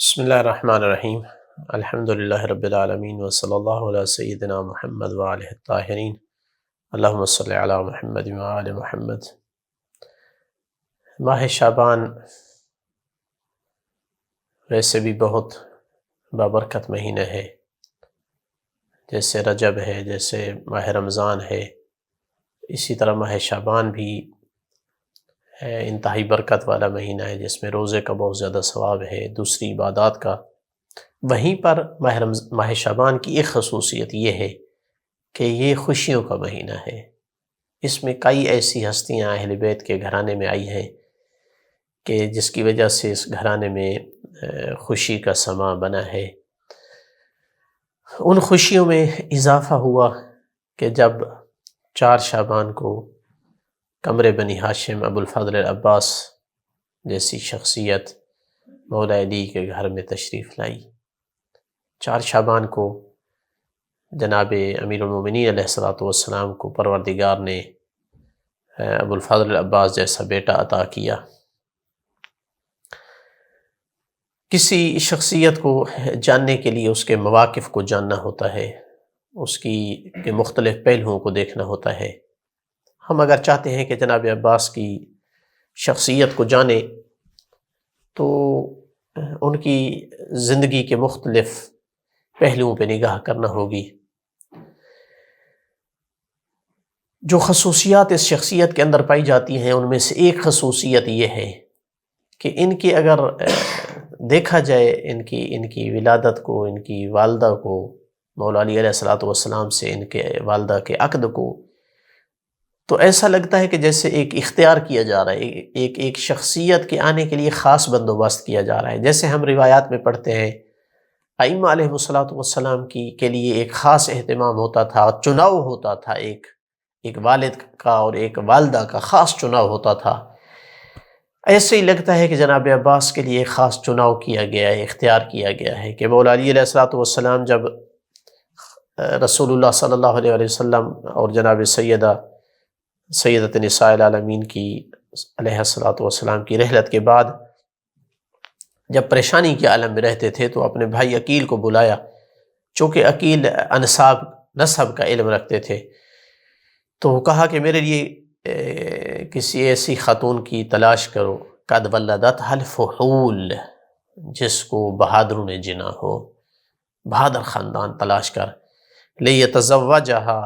بسم اللہ الرحمن الرحیم الحمد للہ رب العالمین وصلی اللہ علیہ سیدنا محمد وآلہ الطاہرین اللہم صلی علی محمد وآل محمد۔ ماہ شعبان ویسے بھی بہت بابرکت مہینہ ہے، جیسے رجب ہے، جیسے ماہ رمضان ہے، اسی طرح ماہ شعبان بھی انتہائی برکت والا مہینہ ہے، جس میں روزے کا بہت زیادہ ثواب ہے، دوسری عبادات کا۔ وہیں پر ماہ شعبان کی ایک خصوصیت یہ ہے کہ یہ خوشیوں کا مہینہ ہے۔ اس میں کئی ایسی ہستیاں اہل بیت کے گھرانے میں آئی ہیں کہ جس کی وجہ سے اس گھرانے میں خوشی کا سماں بنا ہے۔ ان خوشیوں میں اضافہ ہوا کہ جب 4 شعبان کو قمر بنی ہاشم ابو الفضل العباس جیسی شخصیت مولا علی کے گھر میں تشریف لائی۔ 4 شعبان کو جناب امیر المومنین علیہ السلام کو پروردگار نے ابو الفضل العباس جیسا بیٹا عطا کیا۔ کسی شخصیت کو جاننے کے لیے اس کے مواقف کو جاننا ہوتا ہے، اس کے مختلف پہلوؤں کو دیکھنا ہوتا ہے۔ ہم اگر چاہتے ہیں کہ جناب عباس کی شخصیت کو جانیں تو ان کی زندگی کے مختلف پہلوؤں پہ نگاہ کرنا ہوگی۔ جو خصوصیات اس شخصیت کے اندر پائی جاتی ہیں ان میں سے ایک خصوصیت یہ ہے کہ ان کی اگر دیکھا جائے ان کی ولادت کو، ان کی والدہ کو، مولا علی علیہ السلام سے ان کے والدہ کے عقد کو، تو ایسا لگتا ہے کہ جیسے ایک اختیار کیا جا رہا ہے، ایک شخصیت کے آنے کے لیے خاص بندوبست کیا جا رہا ہے۔ جیسے ہم روایات میں پڑھتے ہیں ائمہ علیہ السلام کے لیے ایک خاص اہتمام ہوتا تھا، چناؤ ہوتا تھا، ایک والد کا اور ایک والدہ کا خاص چناؤ ہوتا تھا۔ ایسے ہی لگتا ہے کہ جناب عباس کے لیے ایک خاص چناؤ کیا گیا ہے، اختیار کیا گیا ہے کہ مولا علی علیہ السلام جب رسول اللہ صلی اللہ علیہ وسلم اور جناب سیدۃ نساء العالمین کی علیہ السلام کی رحلت کے بعد جب پریشانی کے عالم میں رہتے تھے تو اپنے بھائی عقیل کو بلایا، چونکہ عقیل نسب کا علم رکھتے تھے، تو کہا کہ میرے لیے کسی ایسی خاتون کی تلاش کرو قد ولدتھا الفحول، جس کو بہادروں نے جنا ہو، بہادر خاندان تلاش کر، لیتزوجھا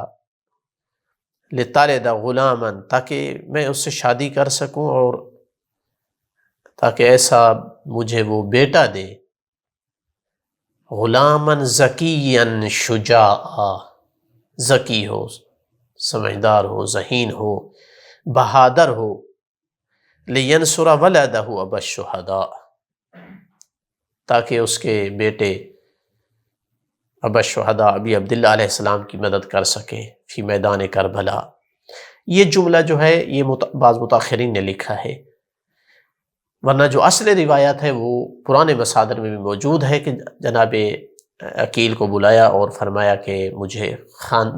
لتلد غلاما، تاکہ میں اس سے شادی کر سکوں اور تاکہ ایسا مجھے وہ بیٹا دے، غلاما ذکیا شجاعا، ذکی ہو، سمجھدار ہو، ذہین ہو، بہادر ہو، لینصر ولدہ ابا الشہداء، تاکہ اس کے بیٹے ابا الشہداء ابی عبداللہ علیہ السلام کی مدد کر سکے فی میدان کربلا۔ یہ جملہ جو ہے یہ بعض متاخرین نے لکھا ہے، ورنہ جو اصل روایت ہے وہ پرانے مصادر میں بھی موجود ہے کہ جناب عقیل کو بلایا اور فرمایا کہ مجھے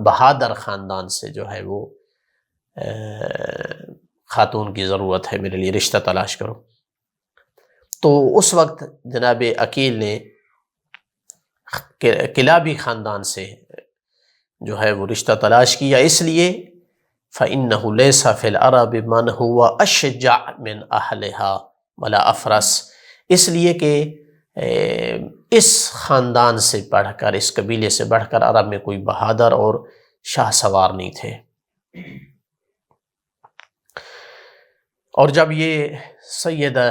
بہادر خاندان سے جو ہے وہ خاتون کی ضرورت ہے، میرے لیے رشتہ تلاش کرو۔ تو اس وقت جناب عقیل نے کلابی خاندان سے جو ہے وہ رشتہ تلاش کیا، اس لیے فَإِنَّهُ لَيْسَ فِي الْعَرَبِ مَنْ هُوَ أَشْجَعْ مِنْ أَهْلِهَا وَلَا أَفْرَسَ، اس لیے کہ اس خاندان سے بڑھ کر، اس قبیلے سے بڑھ کر عرب میں کوئی بہادر اور شاہ سوار نہیں تھے۔ اور جب یہ سیدہ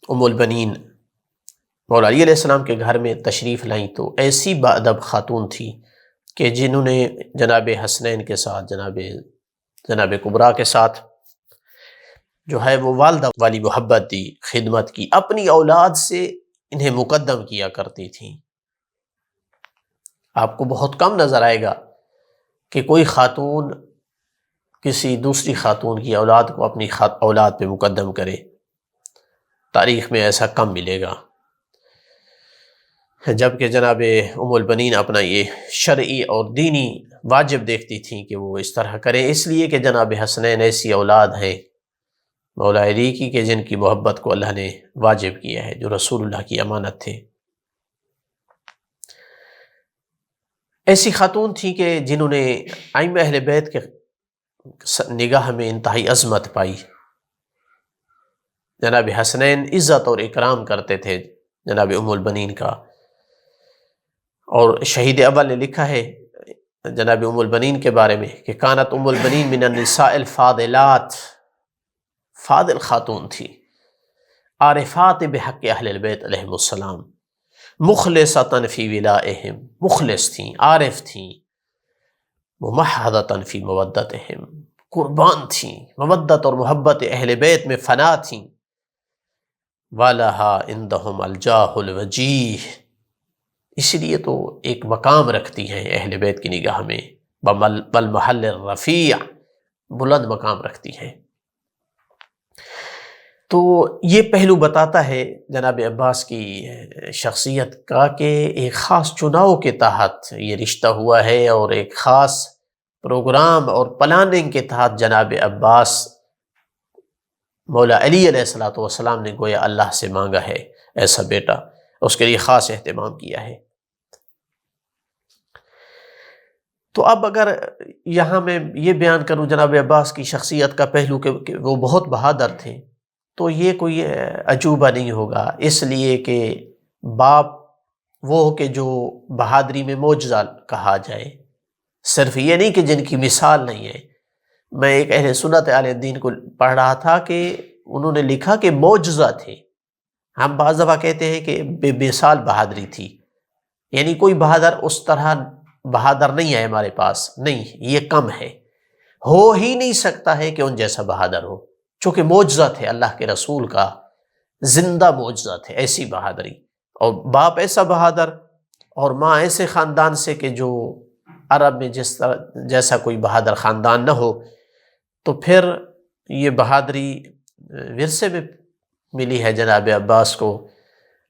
ام البنین مولا علی علیہ السلام کے گھر میں تشریف لائیں تو ایسی باادب خاتون تھی کہ جنہوں نے جناب حسنین کے ساتھ، جناب کبریٰ کے ساتھ جو ہے وہ والدہ والی محبت دی، خدمت کی، اپنی اولاد سے انہیں مقدم کیا کرتی تھیں۔ آپ کو بہت کم نظر آئے گا کہ کوئی خاتون کسی دوسری خاتون کی اولاد کو اپنی اولاد پہ مقدم کرے، تاریخ میں ایسا کم ملے گا، جبکہ جناب ام البنین اپنا یہ شرعی اور دینی واجب دیکھتی تھیں کہ وہ اس طرح کریں، اس لیے کہ جناب حسنین ایسی اولاد ہیں مولا علی کی کہ جن کی محبت کو اللہ نے واجب کیا ہے، جو رسول اللہ کی امانت تھے۔ ایسی خاتون تھی کہ جنہوں نے ائمہ اہل بیت کے نگاہ میں انتہائی عظمت پائی۔ جناب حسنین عزت اور اکرام کرتے تھے جناب ام البنین کا، اور شہید اول نے لکھا ہے جناب ام البنین کے بارے میں کہ کانت ام البنین من النساء الفاضلات، فاضل خاتون تھی، عارفات بحق اہل البیت علیہم السلام، مخلصۃ فی ولائہم، مخلص تھیں، عارف تھیں، ممحضۃ فی مودتہم، قربان تھیں، مودت اور محبت اہل بیت میں فنا تھیں، وَلَهَا عِنْدَهُمْ الْجَاهُ الْوَجِيهُ، اسی لیے تو ایک مقام رکھتی ہیں اہل بیت کی نگاہ میں، بَالْمَحَلِّ الرَّفِيعِ، بلند مقام رکھتی ہیں۔ تو یہ پہلو بتاتا ہے جناب عباس کی شخصیت کا کہ ایک خاص چناؤ کے تحت یہ رشتہ ہوا ہے، اور ایک خاص پروگرام اور پلاننگ کے تحت جناب عباس مولا علی علیہ الصلوۃ والسلام نے گویا اللہ سے مانگا ہے ایسا بیٹا، اس کے لیے خاص اہتمام کیا ہے۔ تو اب اگر یہاں میں یہ بیان کروں جناب عباس کی شخصیت کا پہلو کہ وہ بہت بہادر تھے، تو یہ کوئی عجوبہ نہیں ہوگا، اس لیے کہ باپ وہ کہ جو بہادری میں معجزہ کہا جائے، صرف یہ نہیں کہ جن کی مثال نہیں ہے۔ میں ایک اہل سنت عالم دین کو پڑھ رہا تھا کہ انہوں نے لکھا کہ معجزہ تھے۔ ہم بعض دفعہ کہتے ہیں کہ بے مثال بہادری تھی، یعنی کوئی بہادر اس طرح بہادر نہیں ہے ہمارے پاس، نہیں، یہ کم ہے، ہو ہی نہیں سکتا ہے کہ ان جیسا بہادر ہو، چونکہ معجزہ تھے اللہ کے رسول کا، زندہ معجزہ تھے، ایسی بہادری، اور باپ ایسا بہادر اور ماں ایسے خاندان سے کہ جو عرب میں جس طرح جیسا کوئی بہادر خاندان نہ ہو، تو پھر یہ بہادری ورثے میں ملی ہے جناب عباس کو۔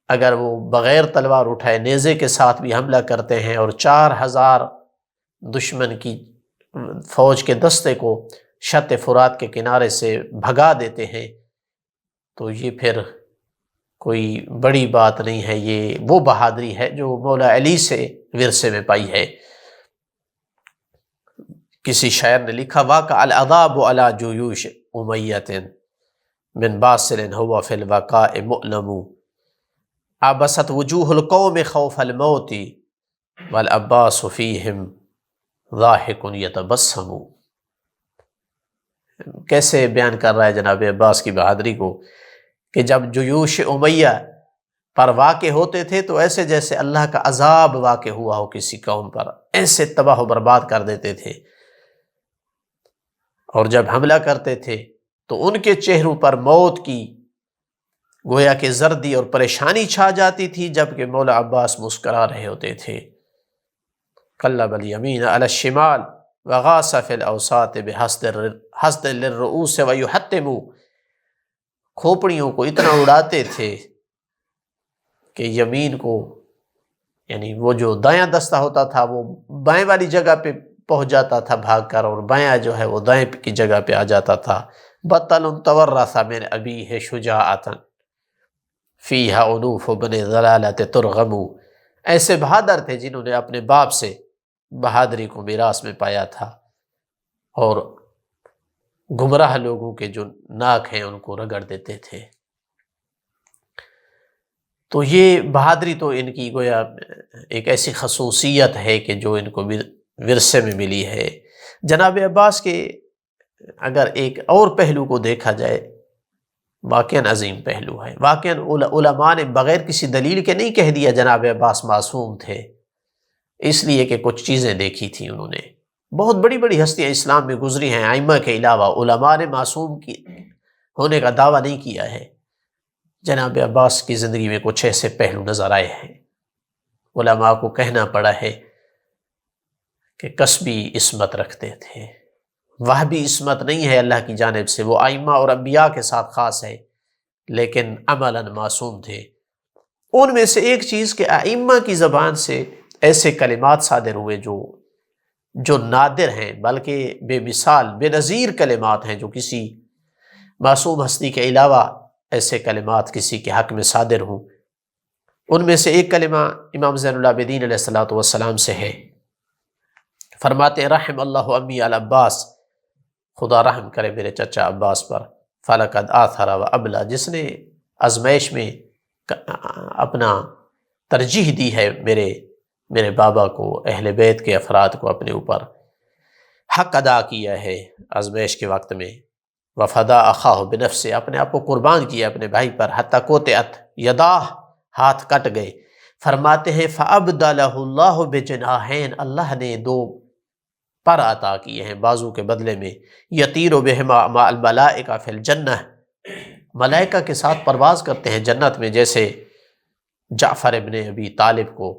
اگر وہ بغیر تلوار اٹھائے نیزے کے ساتھ بھی حملہ کرتے ہیں اور 4000 دشمن کی فوج کے دستے کو شط فرات کے کنارے سے بھگا دیتے ہیں، تو یہ پھر کوئی بڑی بات نہیں ہے، یہ وہ بہادری ہے جو مولا علی سے ورثے میں پائی ہے۔ کسی شاعر نے لکھا واقع العذاب علی جیوش امیۃ من باصر هو فی الوقاء مؤلم، عبست وجوہ القوم خوف الموت والعباس فیہم ضاحک یتبسم۔ کیسے بیان کر رہا ہے جناب عباس کی بہادری کو کہ جب جیوش امیہ پر واقع ہوتے تھے تو ایسے جیسے اللہ کا عذاب واقع ہوا ہو کسی قوم پر، ایسے تباہ و برباد کر دیتے تھے، اور جب حملہ کرتے تھے تو ان کے چہروں پر موت کی گویا کہ زردی اور پریشانی چھا جاتی تھی، جبکہ مولا عباس مسکرا رہے ہوتے تھے۔ قلب الیمین علی الشمال وغاص فی الاوساط بحسد للرؤوس ویحتم، کھوپڑیوں کو اتنا اڑاتے تھے کہ یمین کو، یعنی وہ جو دایاں دستہ ہوتا تھا وہ بائیں والی جگہ پہ پہنچ جاتا تھا بھاگ کر، اور بایاں جو ہے وہ دائیں کی جگہ پہ آ جاتا تھا۔ بطل تورث من ابیہ شجاعۃ فیہا انوف بن ضلالۃ ترغم، ایسے بہادر تھے جنہوں نے اپنے باپ سے بہادری کو میراث میں پایا تھا، اور گمراہ لوگوں کے جو ناک ہیں ان کو رگڑ دیتے تھے۔ تو یہ بہادری تو ان کی گویا ایک ایسی خصوصیت ہے کہ جو ان کو ورثے میں ملی ہے۔ جناب عباس کے اگر ایک اور پہلو کو دیکھا جائے، واقعاً عظیم پہلو ہے، واقعاً علماء نے بغیر کسی دلیل کے نہیں کہہ دیا جناب عباس معصوم تھے، اس لیے کہ کچھ چیزیں دیکھی تھیں انہوں نے۔ بہت بڑی بڑی ہستیاں اسلام میں گزری ہیں ائمہ کے علاوہ، علماء نے معصوم کی ہونے کا دعویٰ نہیں کیا ہے۔ جناب عباس کی زندگی میں کچھ ایسے پہلو نظر آئے ہیں، علماء کو کہنا پڑا ہے کہ کسبی عصمت رکھتے تھے، وہ بھی عصمت نہیں ہے اللہ کی جانب سے، وہ ائمہ اور انبیاء کے ساتھ خاص ہے، لیکن عملاً معصوم تھے۔ ان میں سے ایک چیز کہ ائمہ کی زبان سے ایسے کلمات صادر ہوئے جو نادر ہیں، بلکہ بے مثال بے نظیر کلمات ہیں، جو کسی معصوم ہستی کے علاوہ ایسے کلمات کسی کے حق میں صادر ہوں، ان میں سے ایک کلمہ امام زین العابدین علیہ الصلوۃ والسلام سے ہے۔ فرماتے ہیں رحم اللہ امی العباس، خدا رحم کرے میرے چچا عباس پر، فلقد آثر و ابلا، جس نے آزمائش میں اپنا ترجیح دی ہے میرے بابا کو، اہل بیت کے افراد کو اپنے اوپر، حق ادا کیا ہے آزمائش کے وقت میں، وفدا اخاہ بنفسہ، اپنے آپ کو قربان کیا اپنے بھائی پر، حتی قطعت یداہ، ہاتھ کٹ گئے۔ فرماتے ہیں فَأَبْدَلَهُ اللَّهُ بِجَنَاحَيْنِ، اللہ نے دو پر عطا کیے ہیں بازو کے بدلے میں، یطیر بہما مع الملائکہ فی الجنہ، ملائکہ کے ساتھ پرواز کرتے ہیں جنت میں، جیسے جعفر ابن ابی طالب کو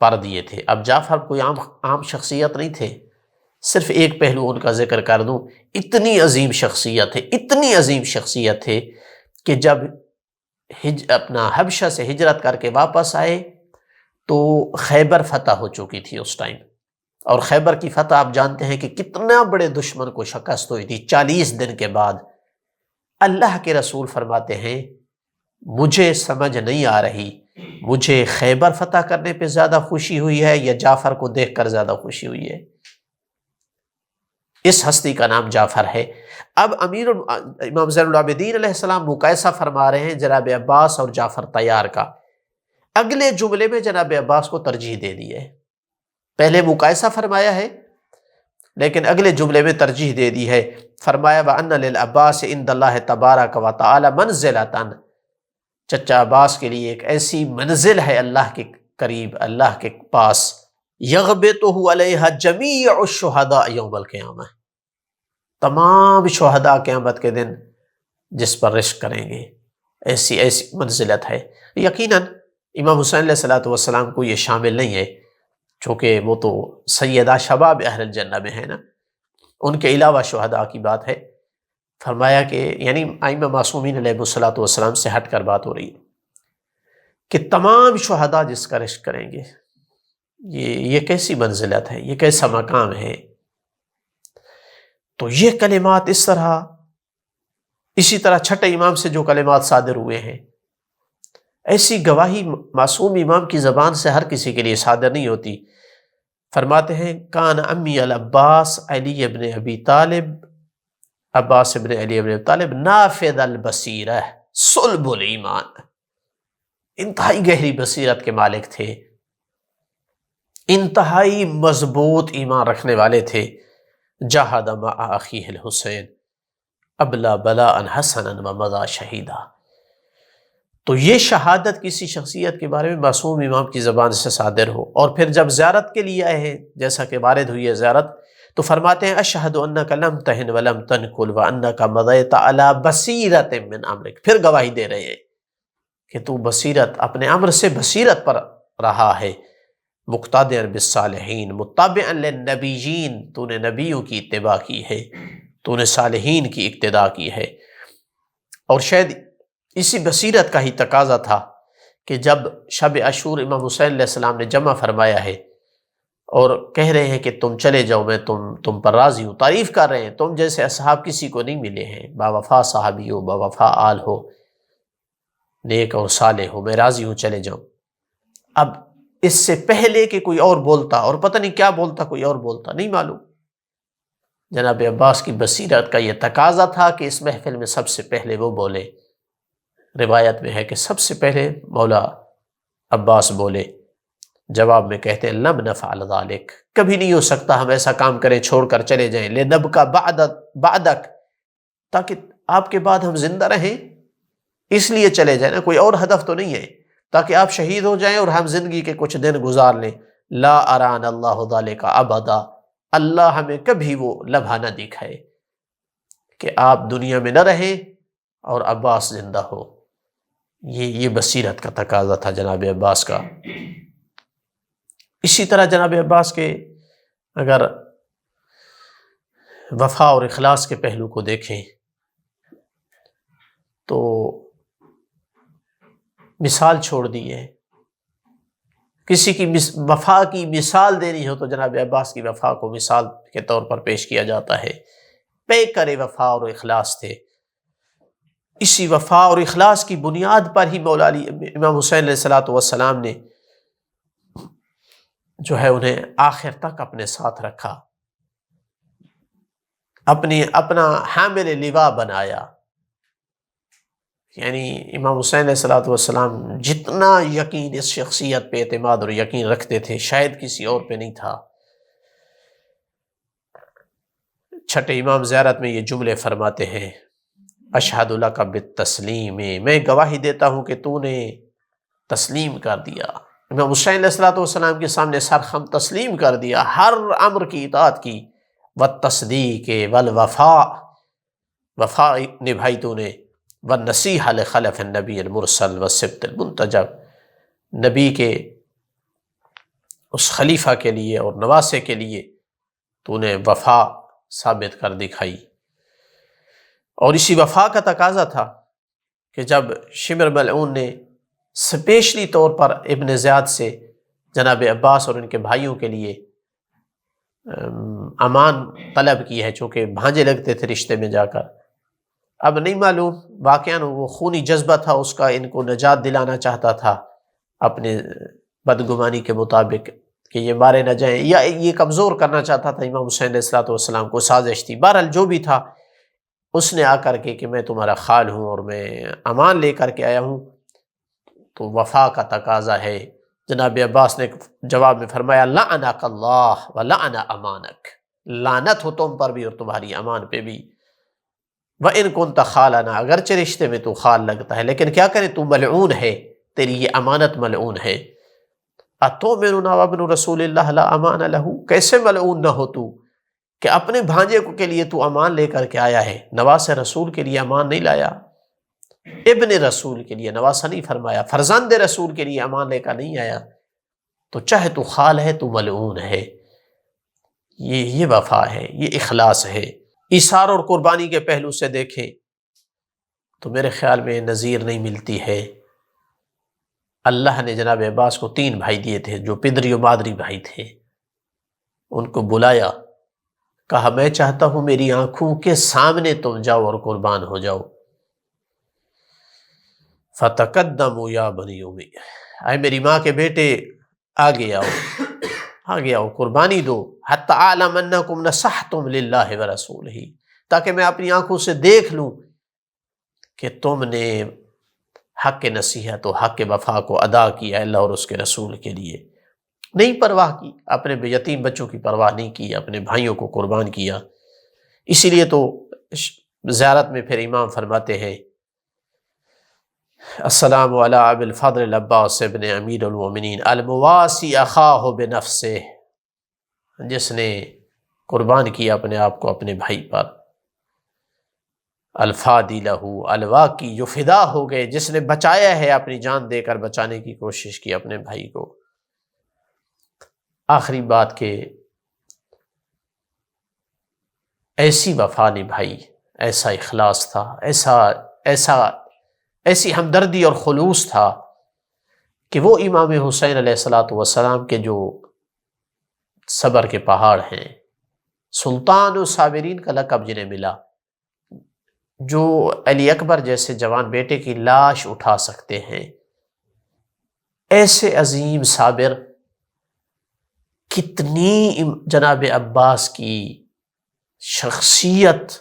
پر دیے تھے۔ اب جعفر کوئی عام شخصیت نہیں تھے، صرف ایک پہلو ان کا ذکر کر دوں، اتنی عظیم شخصیت ہے، اتنی عظیم شخصیت ہے کہ جب اپنا حبشہ سے ہجرت کر کے واپس آئے تو خیبر فتح ہو چکی تھی اس ٹائم، اور خیبر کی فتح آپ جانتے ہیں کہ کتنا بڑے دشمن کو شکست ہوئی تھی 40 دن کے بعد۔ اللہ کے رسول فرماتے ہیں مجھے سمجھ نہیں آ رہی، مجھے خیبر فتح کرنے پہ زیادہ خوشی ہوئی ہے یا جعفر کو دیکھ کر زیادہ خوشی ہوئی ہے۔ اس ہستی کا نام جعفر ہے۔ اب امام زین العابدین علیہ السلام مقایسہ فرما رہے ہیں جناب عباس اور جعفر طیار کا۔ اگلے جملے میں جناب عباس کو ترجیح دے دی ہے، پہلے مقایسہ فرمایا ہے لیکن اگلے جملے میں ترجیح دے دی ہے۔ فرمایا وَأَنَّ لِلْعَبَّاسِ عِنْدَ اللَّهِ تَبَارَكَ وَتَعَالَى مَنزِلَةً، چچا عباس کے لیے ایک ایسی منزل ہے اللہ کے قریب، اللہ کے پاس، یغبطہ علیہا جمیع الشہداء یوم القیامہ، تمام شہداء قیامت کے دن جس پر رشک کریں گے، ایسی منزلت ہے۔ یقیناً امام حسین علیہ الصلوۃ والسلام کو یہ شامل نہیں ہے، چونکہ وہ تو سیدہ شباب اہل الجنہ میں ہے نا، ان کے علاوہ شہداء کی بات ہے۔ فرمایا کہ یعنی ائمہ معصومین علیہ الصلوۃ والسلام سے ہٹ کر بات ہو رہی ہے کہ تمام شہداء جس کا رشک کریں گے، یہ کیسی منزلت ہے، یہ کیسا مقام ہے۔ تو یہ کلمات اسی طرح چھٹے امام سے جو کلمات صادر ہوئے ہیں، ایسی گواہی معصوم امام کی زبان سے ہر کسی کے لیے صادر نہیں ہوتی۔ فرماتے ہیں کان امی العباس علی ابن ابی طالب، عباس ابن علی ابن ابی طالب نافذ البصیرہ صلب الایمان، انتہائی گہری بصیرت کے مالک تھے، انتہائی مضبوط ایمان رکھنے والے تھے۔ جاہد مع اخیہ الحسین ابلا بلاء حسنا ومضى شہیدا۔ تو یہ شہادت کسی شخصیت کے بارے میں معصوم امام کی زبان سے صادر ہو، اور پھر جب زیارت کے لیے آئے ہیں جیسا کہ وارد ہوئی ہے زیارت، تو فرماتے ہیں اشہد انک لم تہن ولم تنکل وانک مضیت علی بصیرۃ من امرک، پھر گواہی دے رہے ہیں کہ تو بصیرت، اپنے امر سے بصیرت پر رہا ہے، مقتدیا بالصالحین متبعا للنبیین، تو نے نبیوں کی اتباع کی ہے، تو نے صالحین کی اقتداء کی ہے۔ اور شاید اسی بصیرت کا ہی تقاضا تھا کہ جب شب عاشور امام حسین علیہ السلام نے جمع فرمایا ہے اور کہہ رہے ہیں کہ تم چلے جاؤ، میں تم پر راضی ہوں، تعریف کر رہے ہیں، تم جیسے اصحاب کسی کو نہیں ملے ہیں، باوفا صحابی ہو، باوفا آل ہو، نیک اور صالح ہو، میں راضی ہوں، چلے جاؤ۔ اب اس سے پہلے کہ کوئی اور بولتا، اور پتہ نہیں کیا بولتا، کوئی اور بولتا، نہیں معلوم، جناب عباس کی بصیرت کا یہ تقاضا تھا کہ اس محفل میں سب سے پہلے وہ بولے۔ روایت میں ہے کہ سب سے پہلے مولا عباس بولے، جواب میں کہتے ہیں لم نفعل ذلک، کبھی نہیں ہو سکتا ہم ایسا کام کریں چھوڑ کر چلے جائیں، لنبقى بعدک، تاکہ آپ کے بعد ہم زندہ رہیں، اس لیے چلے جائیں نا، کوئی اور ہدف تو نہیں ہے، تاکہ آپ شہید ہو جائیں اور ہم زندگی کے کچھ دن گزار لیں۔ لا اران اللہ ذلک ابدا، اللہ ہمیں کبھی وہ لمحہ نہ دکھائے کہ آپ دنیا میں نہ رہیں اور عباس زندہ ہو۔ یہ بصیرت کا تقاضا تھا جناب عباس کا۔ اسی طرح جناب عباس کے اگر وفا اور اخلاص کے پہلو کو دیکھیں تو مثال چھوڑ دی ہے، کسی کی وفا کی مثال دینی ہو تو جناب عباس کی وفا کو مثال کے طور پر پیش کیا جاتا ہے، پیکر وفا اور اخلاص تھے۔ اسی وفا اور اخلاص کی بنیاد پر ہی مولا علی امام حسین علیہ السلام نے جو ہے انہیں آخر تک اپنے ساتھ رکھا، اپنا حامل لواء بنایا۔ یعنی امام حسین علیہ السلام جتنا یقین اس شخصیت پہ اعتماد اور یقین رکھتے تھے شاید کسی اور پہ نہیں تھا۔ چھٹے امام زیارت میں یہ جملے فرماتے ہیں، اشہد لک بالتسلیم، میں گواہی دیتا ہوں کہ تو نے تسلیم کر دیا۔ امام حسین علیہ السلام کے سامنے سرخم تسلیم کر دیا، ہر امر کی اطاعت کی، والتصدیق والوفاء، وفا نبھائی تو نے، والنصیحہ لخلف النبی المرسل والسبط المنتجب، نبی کے اس خلیفہ کے لیے اور نواسے کے لیے تو نے وفا ثابت کر دکھائی۔ اور اسی وفا کا تقاضا تھا کہ جب شمر ملعون نے اسپیشلی طور پر ابن زیاد سے جناب عباس اور ان کے بھائیوں کے لیے امان طلب کی ہے، چونکہ بھانجے لگتے تھے رشتے میں جا کر، اب نہیں معلوم واقعاً وہ خونی جذبہ تھا اس کا، ان کو نجات دلانا چاہتا تھا اپنے بدگمانی کے مطابق کہ یہ مارے نہ جائیں، یا یہ کمزور کرنا چاہتا تھا امام حسین علیہ السلام کو، سازش تھی۔ بہرحال جو بھی تھا، اس نے آ کر کے کہ میں تمہارا خال ہوں اور میں امان لے کر کے آیا ہوں، تو وفا کا تقاضا ہے۔ جناب عباس نے جواب میں فرمایا لعنک اللہ ولعن امانک، لعنت ہو تم پر بھی اور تمہاری امان پہ بھی، وَإِن كُنْتَ خَالَنَا، اگرچہ رشتے میں تو خال لگتا ہے لیکن کیا کریں تو ملعون ہے، تیری یہ امانت ملعون ہے۔ أَتُؤْمِنُونَ وَابْنُ رَسُولِ اللَّهِ لَا أَمَانَ لَهُ، کیسے ملعون نہ ہو تو کہ اپنے بھانجے کے لیے تو امان لے کر کے آیا ہے، نواس رسول کے لیے امان نہیں لایا، ابن رسول کے لیے، نواسہ نہیں فرمایا، فرزند رسول کے لیے امان لے کر نہیں آیا، تو چاہے تو خال ہے تو ملعون ہے۔ یہ وفا ہے، یہ اخلاص ہے۔ ایثار اور قربانی کے پہلو سے دیکھیں تو میرے خیال میں نظیر نہیں ملتی ہے۔ اللہ نے جناب عباس کو 3 بھائی دیے تھے جو پدری و مادری بھائی تھے، ان کو بلایا، کہا میں چاہتا ہوں میری آنکھوں کے سامنے تم جاؤ اور قربان ہو جاؤ۔ فَتَقَدَّمُوا يَا بَنِي أُمَيَّةَ، اے میری ماں کے بیٹے آگے آؤ، آگے آؤ، قربانی دو، حَتَّى أَعْلَمَ أَنَّكُمْ نَصَحْتُمْ لِلَّهِ وَرَسُولِهِ، تاکہ میں اپنی آنکھوں سے دیکھ لوں کہ تم نے حق نصیحت و حق وفا کو ادا کیا اللہ اور اس کے رسول کے لیے۔ نہیں پرواہ کی، اپنے یتیم بچوں کی پرواہ نہیں کی، اپنے بھائیوں کو قربان کیا۔ اسی لیے تو زیارت میں پھر امام فرماتے ہیں السلام علی ابی الفضل العباس ابن امیر المومنین المواسی اخاہ بنفسہ، جس نے قربان کیا اپنے آپ کو اپنے بھائی پر، الفادی لہو، الواقی جو فدا ہو گئے، جس نے بچایا ہے، اپنی جان دے کر بچانے کی کوشش کی اپنے بھائی کو۔ آخری بات کہ ایسی وفا نبھائی، ایسا اخلاص تھا، ایسی ہمدردی اور خلوص تھا کہ وہ امام حسین علیہ السلام کے جو صبر کے پہاڑ ہیں، سلطان الصابرین کا لقب جنہیں ملا، جو علی اکبر جیسے جوان بیٹے کی لاش اٹھا سکتے ہیں، ایسے عظیم صابر کتنی جناب عباس کی شخصیت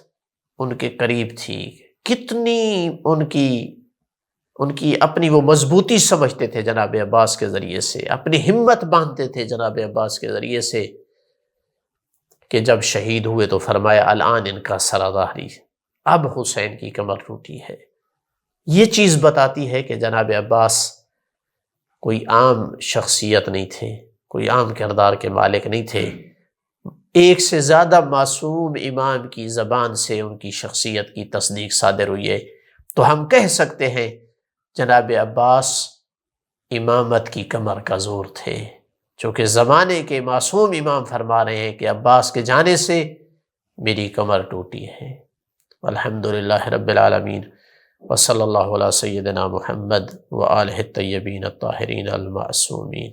ان کے قریب تھی، کتنی ان کی اپنی وہ مضبوطی سمجھتے تھے جناب عباس کے ذریعے سے، اپنی ہمت باندھتے تھے جناب عباس کے ذریعے سے، کہ جب شہید ہوئے تو فرمایا الآن ان کا سر ظہری، اب حسین کی کمر ٹوٹی ہے۔ یہ چیز بتاتی ہے کہ جناب عباس کوئی عام شخصیت نہیں تھے، کوئی عام کردار کے مالک نہیں تھے، ایک سے زیادہ معصوم امام کی زبان سے ان کی شخصیت کی تصدیق صادر ہوئی ہے، تو ہم کہہ سکتے ہیں جناب عباس امامت کی کمر کا زور تھے، چونکہ زمانے کے معصوم امام فرما رہے ہیں کہ عباس کے جانے سے میری کمر ٹوٹی ہے۔ الحمدللہ رب العالمین، وصلی اللہ علی سیدنا محمد وآلہ الطیبین الطاہرین المعصومین۔